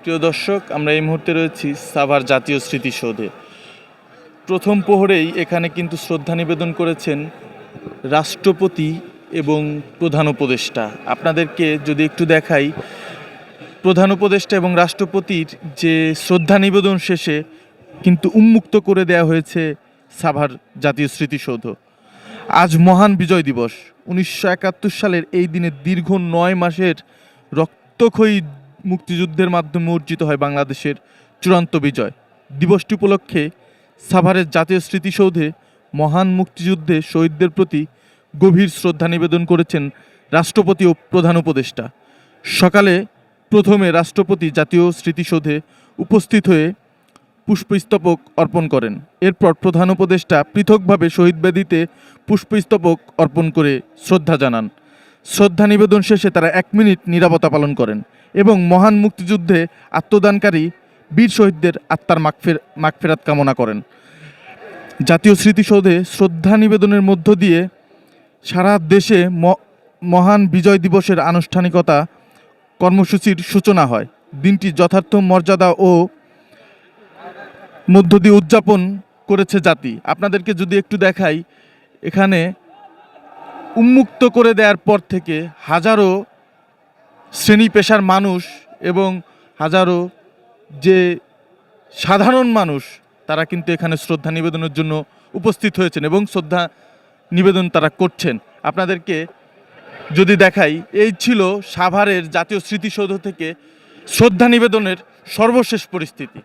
প্রিয় দর্শক, আমরা এই মুহূর্তে রয়েছি সাভার জাতীয় স্মৃতিসৌধে। প্রথম প্রহরেই এখানে কিন্তু শ্রদ্ধা নিবেদন করেছেন রাষ্ট্রপতি এবং প্রধান উপদেষ্টা। আপনাদেরকে যদি একটু দেখাই, প্রধান উপদেষ্টা এবং রাষ্ট্রপতির যে শ্রদ্ধা নিবেদন শেষে কিন্তু উন্মুক্ত করে দেয়া হয়েছে সাভার জাতীয় স্মৃতিসৌধ। আজ মহান বিজয় দিবস। 1971 সালের এই দিনে দীর্ঘ 9 মাসের রক্তক্ষয়ী মুক্তিযুদ্ধের মাধ্যমে অর্জিত হয় বাংলাদেশের চূড়ান্ত বিজয়। দিবসটি উপলক্ষে সাভারের জাতীয় স্মৃতিসৌধে মহান মুক্তিযুদ্ধে শহীদদের প্রতি গভীর শ্রদ্ধা নিবেদন করেছেন রাষ্ট্রপতি ও প্রধান উপদেষ্টা। সকালে প্রথমে রাষ্ট্রপতি জাতীয় স্মৃতিসৌধে উপস্থিত হয়ে পুষ্পস্তবক অর্পণ করেন। এরপর প্রধান উপদেষ্টা পৃথকভাবে শহীদ বেদিতে পুষ্পস্তবক অর্পণ করে শ্রদ্ধা জানান। শ্রদ্ধা নিবেদন শেষে তারা 1 মিনিট নীরবতা পালন করেন এবং মহান মুক্তিযুদ্ধে আত্মদানকারী বীর শহীদদের আত্মার মাগফিরাত কামনা করেন। জাতীয় স্মৃতিসৌধে শ্রদ্ধা নিবেদনের মধ্য দিয়ে সারা দেশে মহান বিজয় দিবসের আনুষ্ঠানিকতা কর্মসূচির সূচনা হয়। দিনটি যথার্থ মর্যাদা ও মধ্য দিয়ে উদযাপন করেছে জাতি। আপনাদেরকে যদি একটু দেখাই, এখানে উন্মুক্ত করে দেওয়ার পর থেকে হাজারো শ্রেণী পেশার মানুষ এবং হাজারো যে সাধারণ মানুষ তারা কিন্তু এখানে শ্রদ্ধা নিবেদনের জন্য উপস্থিত হয়েছেন এবং শ্রদ্ধা নিবেদন তারা করছেন। আপনাদেরকে যদি দেখাই, এই ছিল সাভারের জাতীয় স্মৃতিসৌধ থেকে শ্রদ্ধা নিবেদনের সর্বশেষ পরিস্থিতি।